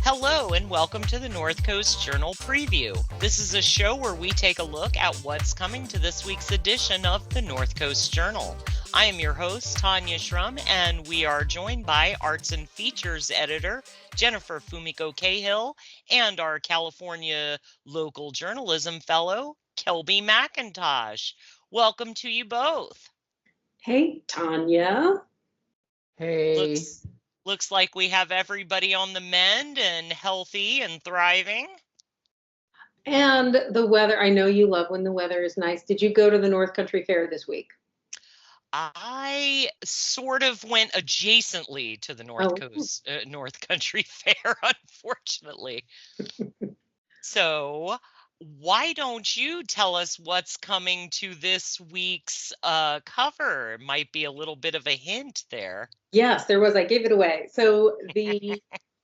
Hello and welcome to the North Coast Journal Preview. This is a show where we take a look at what's coming to this week's edition of the North Coast Journal. I am your host, Tanya Shrum, and we are joined by Arts and Features Editor Jennifer Fumiko Cahill and our California Local Journalism Fellow, Kelby McIntosh. Welcome to you both. Hey, Tanya. Hey. Looks like we have everybody on the mend and healthy and thriving. And the weather, I know you love when the weather is nice. Did you go to the North Country Fair this week? I sort of went adjacently to the North Country Fair, unfortunately. So why don't you tell us what's coming to this week's cover? Might be a little bit of a hint there. Yes, there was. I gave it away. So the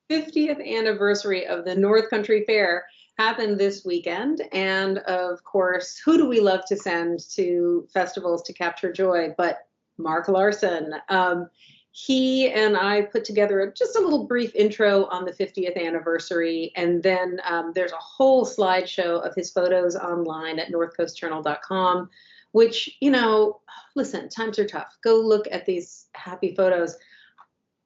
50th anniversary of the North Country Fair happened this weekend. And of course, who do we love to send to festivals to capture joy but Mark Larson? He and I put together just a little brief intro on the 50th anniversary. And then there's a whole slideshow of his photos online at northcoastjournal.com, which, you know, listen, times are tough. Go look at these happy photos.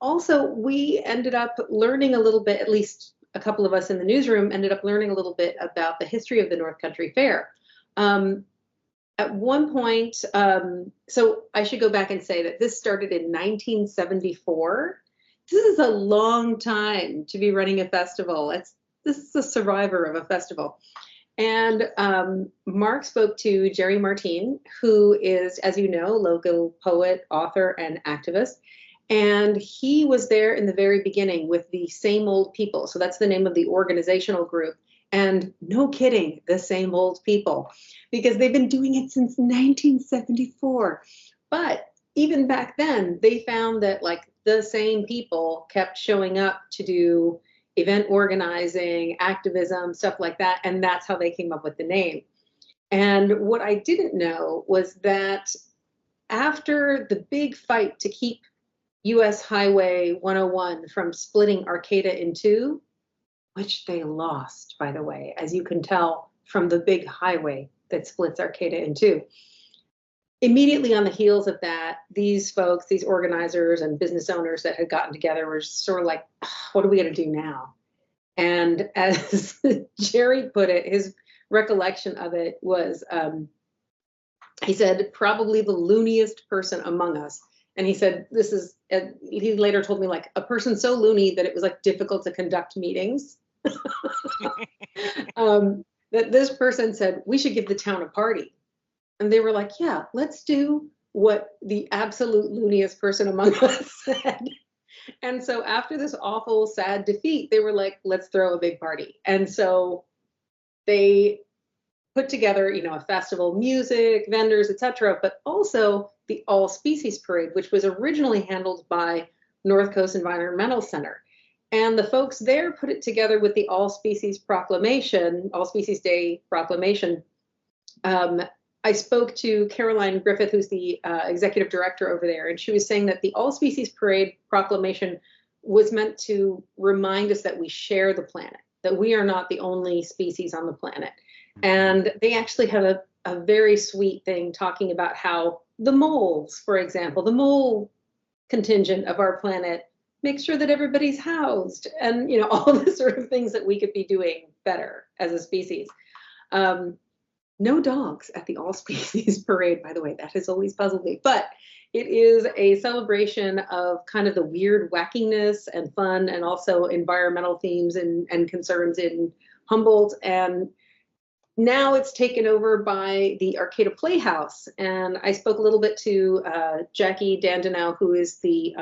Also, we ended up learning a little bit, at least a couple of us in the newsroom ended up learning a little bit about the history of the North Country Fair. At one point, so I should go back and say that this started in 1974. This is a long time to be running a festival. This is a survivor of a festival. And Mark spoke to Jerry Martin, who is, as you know, local poet, author, and activist. And he was there in the very beginning with the Same Old People. So that's the name of the organizational group. And no kidding, the same old people, because they've been doing it since 1974. But even back then, they found that like the same people kept showing up to do event organizing, activism, stuff like that. And that's how they came up with the name. And what I didn't know was that after the big fight to keep US Highway 101 from splitting Arcata in two, which they lost, by the way, as you can tell from the big highway that splits Arcata in two. Immediately on the heels of that, these folks, these organizers and business owners that had gotten together were sort of like, what are we going to do now? And as Jerry put it, his recollection of it was, he said, probably the looniest person among us. And he said, he later told me, like, a person so loony that it was like difficult to conduct meetings. That this person said, we should give the town a party. And they were like, yeah, let's do what the absolute looniest person among us said. And so after this awful, sad defeat, they were like, let's throw a big party. And so they put together, you know, a festival, music, vendors, etc., but also the All Species Parade, which was originally handled by North Coast Environmental Center. And the folks there put it together with the All Species Proclamation, All Species Day Proclamation. I spoke to Caroline Griffith, who's the executive director over there, and she was saying that the All Species Parade Proclamation was meant to remind us that we share the planet, that we are not the only species on the planet. And they actually have a very sweet thing talking about how the moles, for example, the mole contingent of our planet, make sure that everybody's housed, and, you know, all the sort of things that we could be doing better as a species. No dogs at the All Species Parade, by the way. That has always puzzled me. But it is a celebration of kind of the weird wackiness and fun, and also environmental themes and concerns in Humboldt. And now it's taken over by the Arcata Playhouse. And I spoke a little bit to Jackie Dandenau, who is the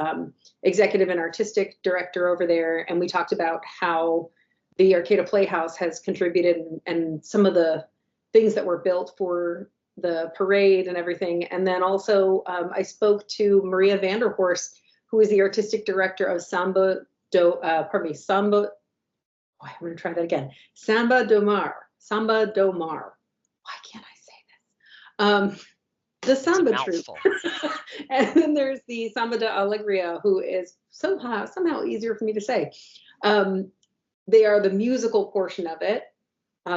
executive and artistic director over there. And we talked about how the Arcata Playhouse has contributed and some of the things that were built for the parade and everything. And then also I spoke to Maria Vanderhorst, who is the artistic director of Samba do Mar. Samba do Mar. Why can't I say this? The Samba troupe. And then there's the Samba de Alegria, who is somehow easier for me to say. They are the musical portion of it.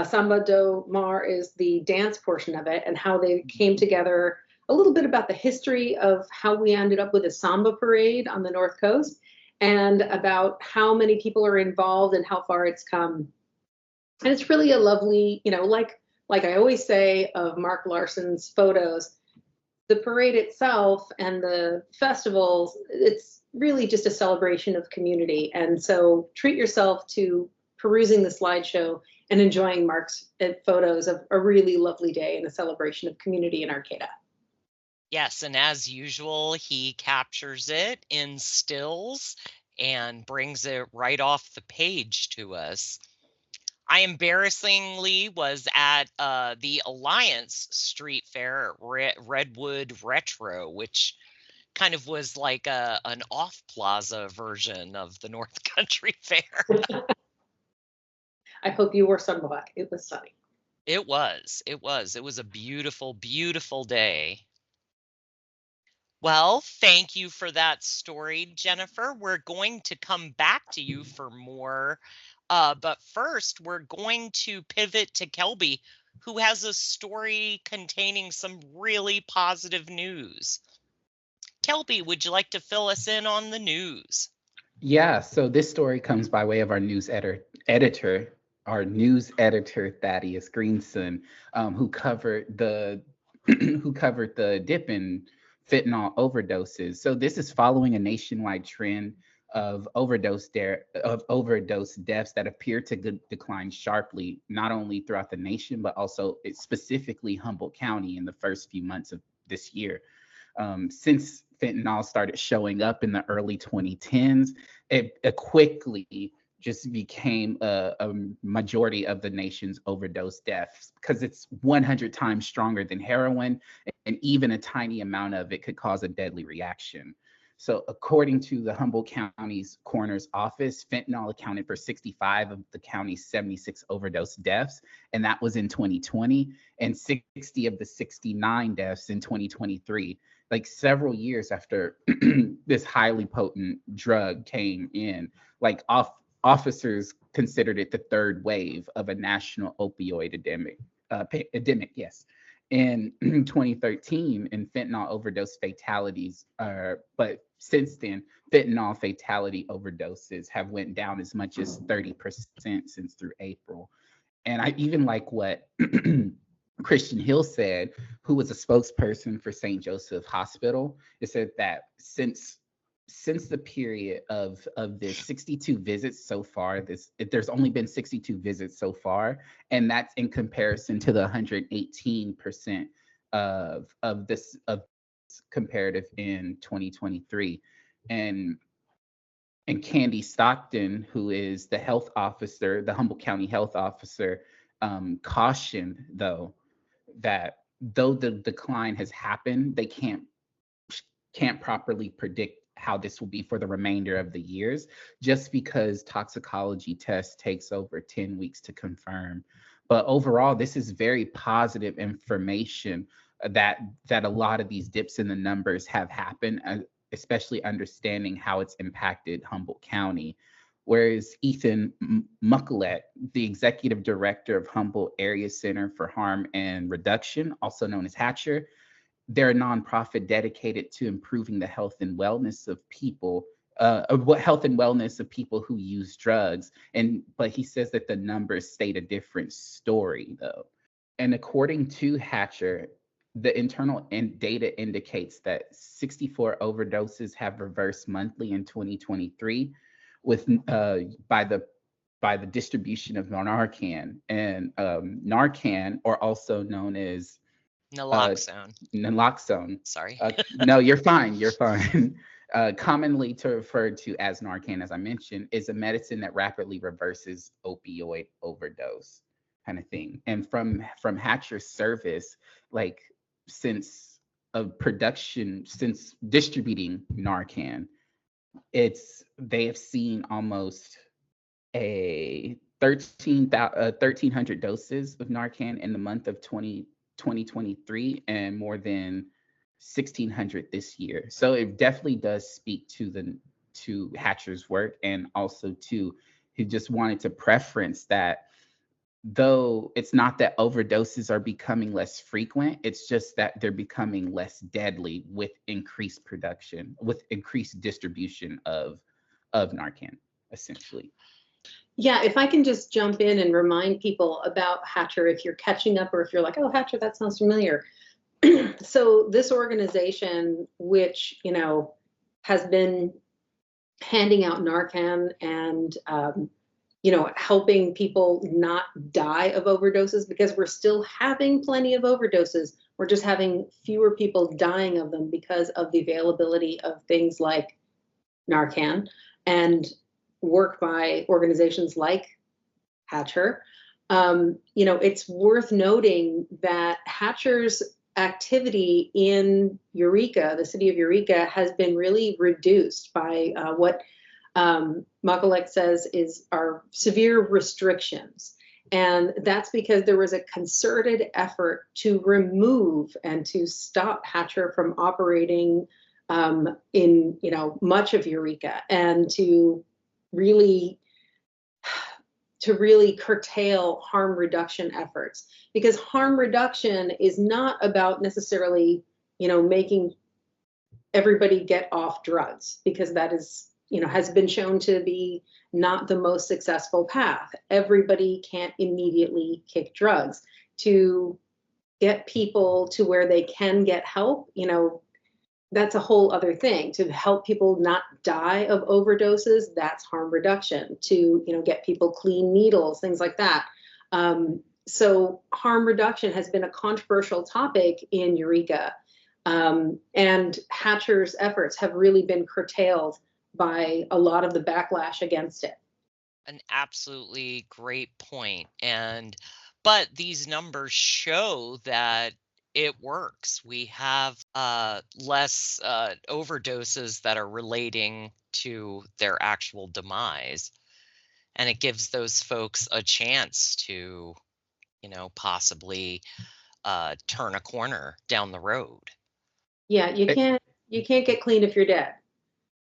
Samba do Mar is the dance portion of it, and how they came together, a little bit about the history of how we ended up with a samba parade on the North Coast, and about how many people are involved and how far it's come. And it's really a lovely, like I always say of Mark Larson's photos, the parade itself and the festivals, it's really just a celebration of community. And so treat yourself to perusing the slideshow and enjoying Mark's photos of a really lovely day and a celebration of community in Arcata. Yes, and as usual, he captures it in stills and brings it right off the page to us. I embarrassingly was at the Alliance Street Fair at Redwood Retro, which kind of was like an off-plaza version of the North Country Fair. I hope you wore sunblock. It was sunny. It was. It was a beautiful, beautiful day. Well, thank you for that story, Jennifer. We're going to come back to you for more. But first, we're going to pivot to Kelby, who has a story containing some really positive news. Kelby, would you like to fill us in on the news? Yeah, so this story comes by way of our news editor, Thadeus Greenson, who covered the dip in fentanyl overdoses. So this is following a nationwide trend of overdose deaths that appear to decline sharply, not only throughout the nation, but also specifically Humboldt County in the first few months of this year. Since fentanyl started showing up in the early 2010s, it quickly just became a majority of the nation's overdose deaths because it's 100 times stronger than heroin, and even a tiny amount of it could cause a deadly reaction. So according to the Humboldt County's coroner's office, fentanyl accounted for 65 of the county's 76 overdose deaths, and that was in 2020, and 60 of the 69 deaths in 2023, like several years after this highly potent drug came in. Like officers considered it the third wave of a national opioid epidemic, yes. In 2013, in fentanyl overdose fatalities, but since then, fentanyl fatality overdoses have went down as much as 30% since through April. And I even like what Christian Hill said, who was a spokesperson for St. Joseph Hospital. It said that since the period of this 62 visits so far, there's only been 62 visits so far, and that's in comparison to the 118% of this comparative in 2023. And Candy Stockton, who is the health officer, the Humboldt County health officer, cautioned though that though the decline has happened, they can't properly predict how this will be for the remainder of the years, just because toxicology tests takes over 10 weeks to confirm. But overall, this is very positive information that a lot of these dips in the numbers have happened, especially understanding how it's impacted Humboldt County. Whereas Ethan Mucklett, the executive director of Humboldt Area Center for Harm and Reduction, also known as Hatcher, they're a nonprofit dedicated to improving the health and wellness of people, who use drugs. But he says that the numbers state a different story, though. And according to Hatcher, the internal data indicates that 64 overdoses have reversed monthly in 2023, with by the distribution of Narcan. And Narcan, or also known as naloxone. Sorry. No, you're fine. You're fine. Commonly referred to as Narcan, as I mentioned, is a medicine that rapidly reverses opioid overdose. kind of thing. And from hatcher service, like since distributing Narcan, they have seen almost a 1,300 doses of Narcan in the month of 2023, and more than 1,600 this year. So it definitely does speak to Hatcher's work, and also to he just wanted to preference that, though it's not that overdoses are becoming less frequent, it's just that they're becoming less deadly with increased production, with increased distribution of Narcan, essentially. Yeah, if I can just jump in and remind people about Hatcher, if you're catching up or if you're like, oh, Hatcher, that sounds familiar. So this organization, which, has been handing out Narcan and, helping people not die of overdoses, because we're still having plenty of overdoses. We're just having fewer people dying of them because of the availability of things like Narcan, and work by organizations like Hatcher. It's worth noting that Hatcher's activity in Eureka, the city of Eureka, has been really reduced by what Makalek says are severe restrictions. And that's because there was a concerted effort to remove and to stop Hatcher from operating in much of Eureka, and to really curtail harm reduction efforts, because harm reduction is not about necessarily making everybody get off drugs, because that is has been shown to be not the most successful path. Everybody can't immediately kick drugs. To get people to where they can get help, that's a whole other thing. To help people not die of overdoses, that's harm reduction. To get people clean needles, things like that. So harm reduction has been a controversial topic in Eureka, and Hatcher's efforts have really been curtailed by a lot of the backlash against it. An absolutely great point. But these numbers show that it works. We have less overdoses that are relating to their actual demise, and it gives those folks a chance to, possibly turn a corner down the road. Yeah, you can't get clean if you're dead,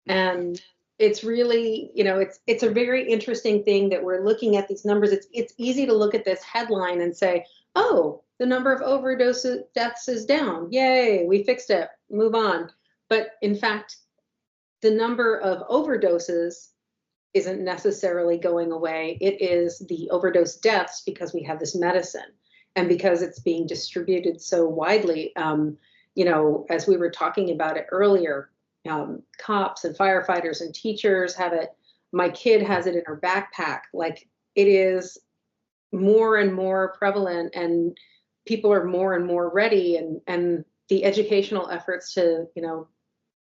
and it's really, it's a very interesting thing that we're looking at these numbers. It's easy to look at this headline and say, oh, the number of overdose deaths is down. Yay, we fixed it. Move on. But in fact, the number of overdoses isn't necessarily going away. It is the overdose deaths, because we have this medicine and because it's being distributed so widely. As we were talking about it earlier, cops and firefighters and teachers have it. My kid has it in her backpack. Like, it is more and more prevalent, and people are more and more ready, and the educational efforts to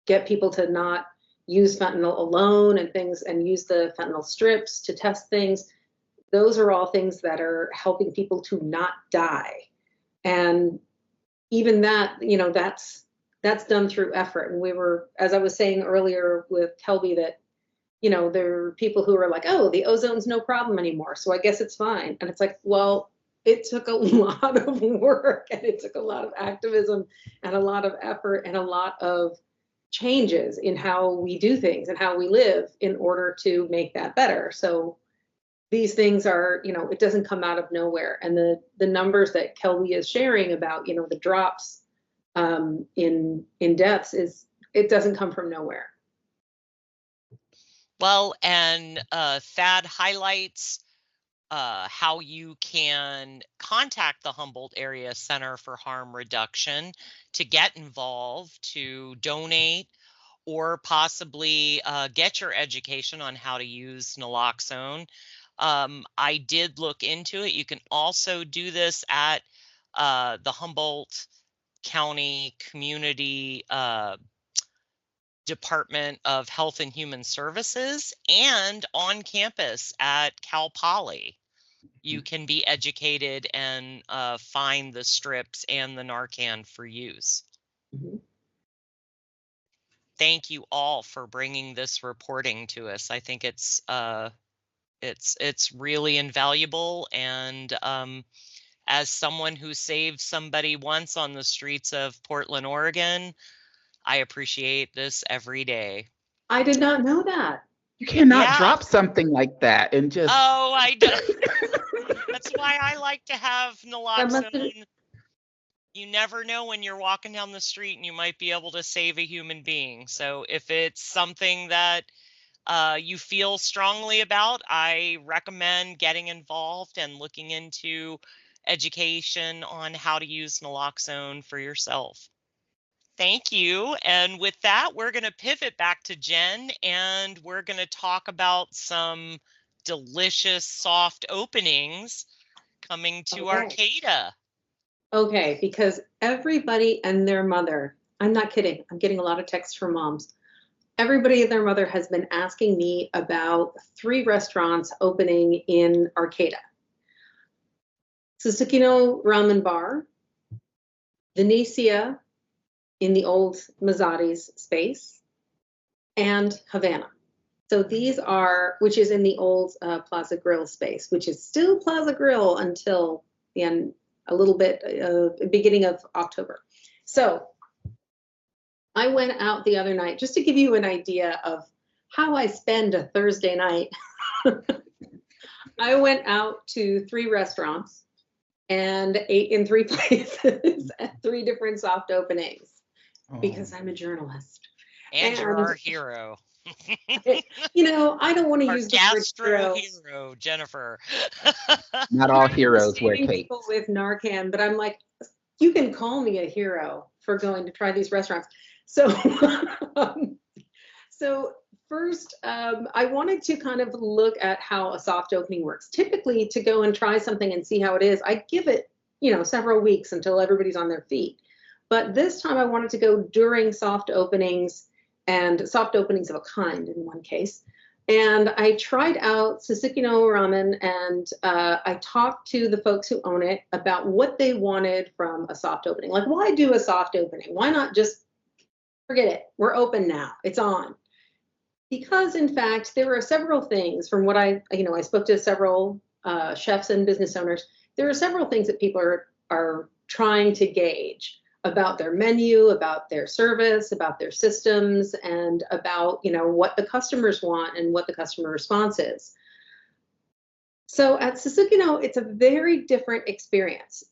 get people to not use fentanyl alone and things, and use the fentanyl strips to test things, those are all things that are helping people to not die. And even that, that's done through effort. And we were, as I was saying earlier with Kelby, that there are people who are like, oh, the ozone's no problem anymore, so I guess it's fine. And it's like, well, it took a lot of work, and it took a lot of activism and a lot of effort and a lot of changes in how we do things and how we live in order to make that better. So these things are, it doesn't come out of nowhere. And the numbers that Kelby is sharing about, the drops in deaths, it doesn't come from nowhere. Well, and Thad highlights how you can contact the Humboldt Area Center for Harm Reduction to get involved, to donate, or possibly get your education on how to use naloxone. I did look into it. You can also do this at the Humboldt County Community Department of Health and Human Services, and on campus at Cal Poly. you can be educated and find the strips and the Narcan for use. Thank you all for bringing this reporting to us. I think it's really invaluable, and as someone who saved somebody once on the streets of Portland, Oregon, I appreciate this every day. I did not know that. You cannot drop something like that and just. Oh, I do. That's why I like to have naloxone. You never know when you're walking down the street and you might be able to save a human being. So if it's something that you feel strongly about, I recommend getting involved and looking into education on how to use naloxone for yourself. Thank you. And with that, we're going to pivot back to Jen, and we're going to talk about some delicious soft openings coming to Arcata. Okay, because everybody and their mother, I'm not kidding, I'm getting a lot of texts from moms. Everybody and their mother has been asking me about 3 restaurants opening in Arcata. Susukino Ramen Bar, Venetia in the old Mazzetti's space, and Havana. So these are, which is in the old Plaza Grill space, which is still Plaza Grill until the end, a little bit, beginning of October. So I went out the other night, just to give you an idea of how I spend a Thursday night. I went out to 3 restaurants and ate in 3 places at 3 different soft openings because I'm a journalist. And you're our hero. You know, I don't want to use the word hero, Jennifer. Not all heroes wear capes. People with Narcan, but I'm like, you can call me a hero for going to try these restaurants. So, first, I wanted to kind of look at how a soft opening works. Typically, to go and try something and see how it is, I give it, several weeks until everybody's on their feet. But this time I wanted to go during soft openings, and soft openings of a kind in one case. And I tried out Susukino Ramen, and I talked to the folks who own it about what they wanted from a soft opening. Like, why do a soft opening? Why not just forget it? We're open now. It's on. Because, in fact, there are several things from what I spoke to several chefs and business owners. There are several things that people are trying to gauge about their menu, about their service, about their systems, and about, what the customers want and what the customer response is. So at Susukino, it's a very different experience,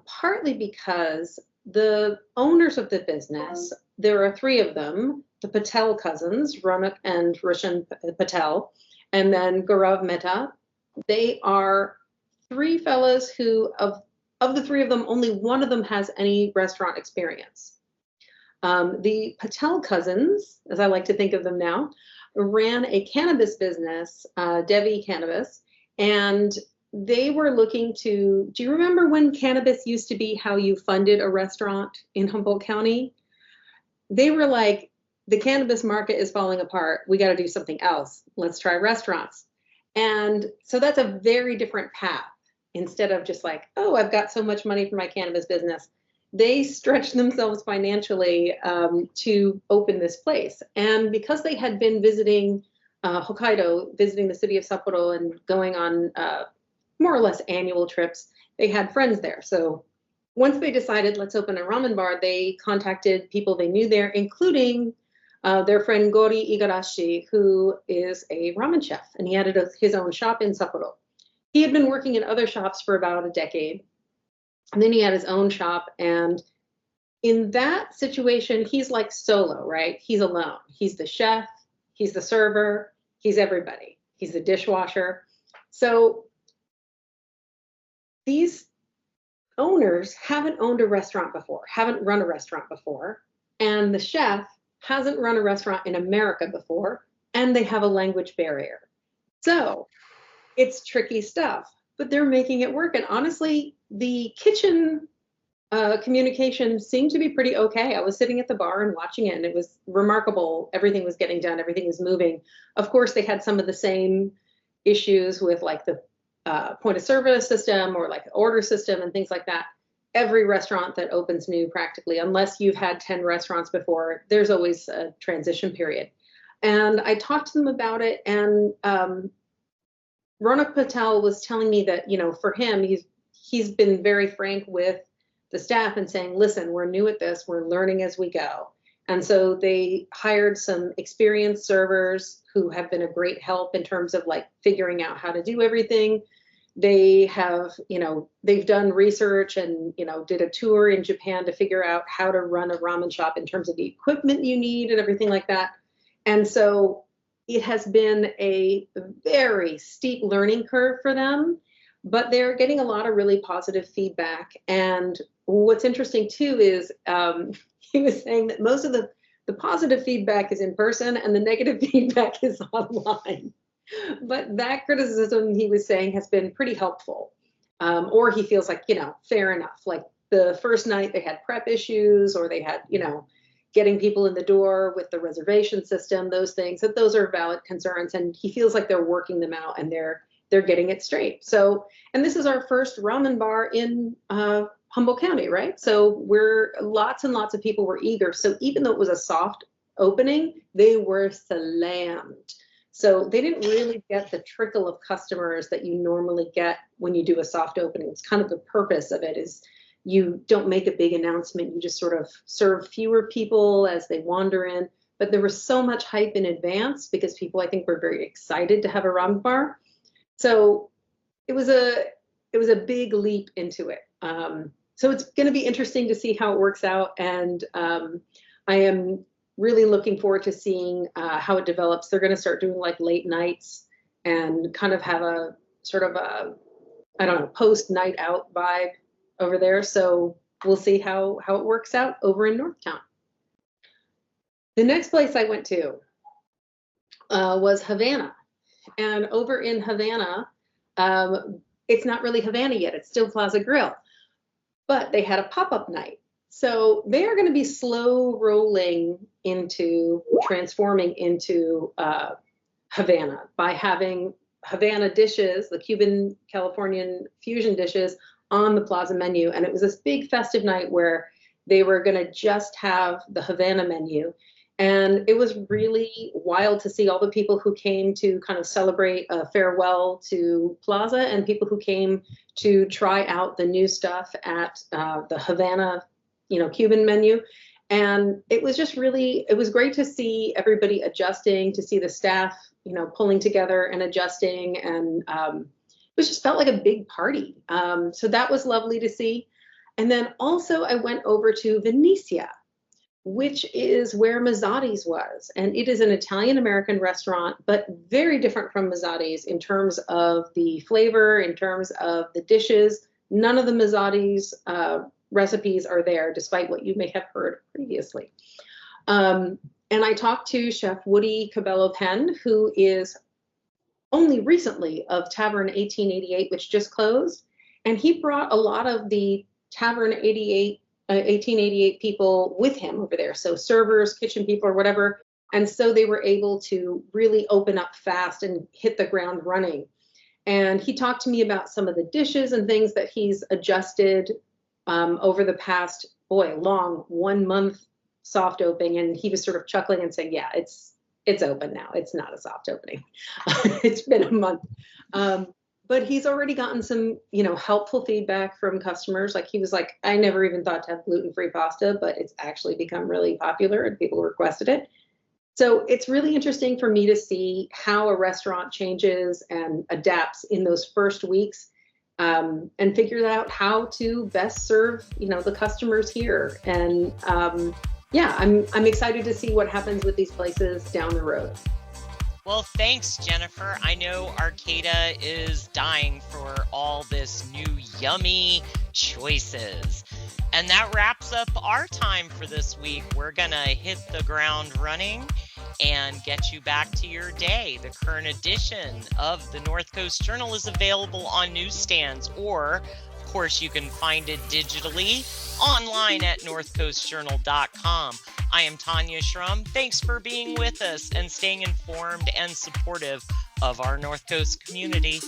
partly because the owners of the business, there are 3 of them, the Patel cousins, Ronak and Roshan Patel, and then Gaurav Mehta. They are 3 fellows who, of the 3 of them, only one of them has any restaurant experience. The Patel cousins, as I like to think of them now, ran a cannabis business, Devi Cannabis, and they were looking to, do you remember when cannabis used to be how you funded a restaurant in Humboldt County? They were like, the cannabis market is falling apart. We got to do something else. Let's try restaurants. And so that's a very different path. Instead of just like, oh, I've got so much money for my cannabis business, they stretched themselves financially to open this place. And because they had been visiting Hokkaido, visiting the city of Sapporo, and going on more or less annual trips, they had friends there. So once they decided, let's open a ramen bar, they contacted people they knew there, including their friend Gori Igarashi, who is a ramen chef, and he had his own shop in Sapporo. He had been working in other shops for about a decade, and then he had his own shop. And in that situation, he's like solo, right? He's alone. He's the chef, he's the server, he's everybody. He's the dishwasher. So these owners haven't owned a restaurant before, haven't run a restaurant before, and the chef hasn't run a restaurant in America before, and they have a language barrier. So it's tricky stuff, but they're making it work. And honestly, the kitchen communication seemed to be pretty okay. I was sitting at the bar and watching it, and it was remarkable. Everything was getting done. Everything was moving. Of course, they had some of the same issues with like the point of service system or like order system and things like that. Every restaurant that opens new practically, unless you've had 10 restaurants before, there's always a transition period. And I talked to them about it, and Ronak Patel was telling me that, for him, he's been very frank with the staff and saying, listen, we're new at this, we're learning as we go. And so they hired some experienced servers who have been a great help in terms of like figuring out how to do everything. They have, they've done research and, did a tour in Japan to figure out how to run a ramen shop in terms of the equipment you need and everything like that. And so it has been a very steep learning curve for them, but they're getting a lot of really positive feedback. And what's interesting too is he was saying that most of the positive feedback is in person and the negative feedback is online. But that criticism, he was saying, has been pretty helpful. Or he feels like, fair enough. Like the first night they had prep issues, or they had, getting people in the door with the reservation system, those things, that those are valid concerns. And he feels like they're working them out and they're getting it straight. So, and this is our first ramen bar in Humboldt County, right? So lots and lots of people were eager. So even though it was a soft opening, they were slammed. So they didn't really get the trickle of customers that you normally get when you do a soft opening. It's kind of the purpose of it is you don't make a big announcement. You just sort of serve fewer people as they wander in. But there was so much hype in advance because people, I think, were very excited to have a ramen bar. So it was a big leap into it. So it's going to be interesting to see how it works out. And I am really looking forward to seeing how it develops. They're going to start doing like late nights and kind of have a sort of a, post night out vibe over there. So we'll see how it works out over in Northtown. The next place I went to was Havana. And over in Havana, it's not really Havana yet. It's still Plaza Grill. But they had a pop-up night. So they are going to be slow rolling into transforming into Havana by having Havana dishes, the Cuban Californian fusion dishes, on the Plaza menu. And it was this big festive night where they were going to just have the Havana menu. And it was really wild to see all the people who came to kind of celebrate a farewell to Plaza and people who came to try out the new stuff at the Havana, Cuban menu. And it was just it was great to see everybody adjusting, to see the staff, pulling together and adjusting. And it just felt like a big party. So that was lovely to see. And then also I went over to Venetia, which is where Mazzotti's was. And it is an Italian-American restaurant, but very different from Mazzotti's in terms of the flavor, in terms of the dishes. None of the Mazzotti's recipes are there, despite what you may have heard previously. And I talked to Chef Woody Cabello-Penn, who is only recently of Tavern 1888, which just closed. And he brought a lot of the Tavern 1888 people with him over there. So servers, kitchen people, or whatever. And so they were able to really open up fast and hit the ground running. And he talked to me about some of the dishes and things that he's adjusted over the past, long 1 month soft opening. And he was sort of chuckling and saying, yeah, it's open now. It's not a soft opening. It's been a month. But he's already gotten some, helpful feedback from customers. Like he was like, I never even thought to have gluten-free pasta, but it's actually become really popular and people requested it. So it's really interesting for me to see how a restaurant changes and adapts in those first weeks, and figure out how to best serve, the customers here. And I'm excited to see what happens with these places down the road. Well, thanks, Jennifer. I know Arcata is dying for all this new yummy choices. And that wraps up our time for this week. We're going to hit the ground running and get you back to your day. The current edition of the North Coast Journal is available on newsstands, or, of course, you can find it digitally online at northcoastjournal.com. I am Tanya Schrum. Thanks for being with us and staying informed and supportive of our North Coast community.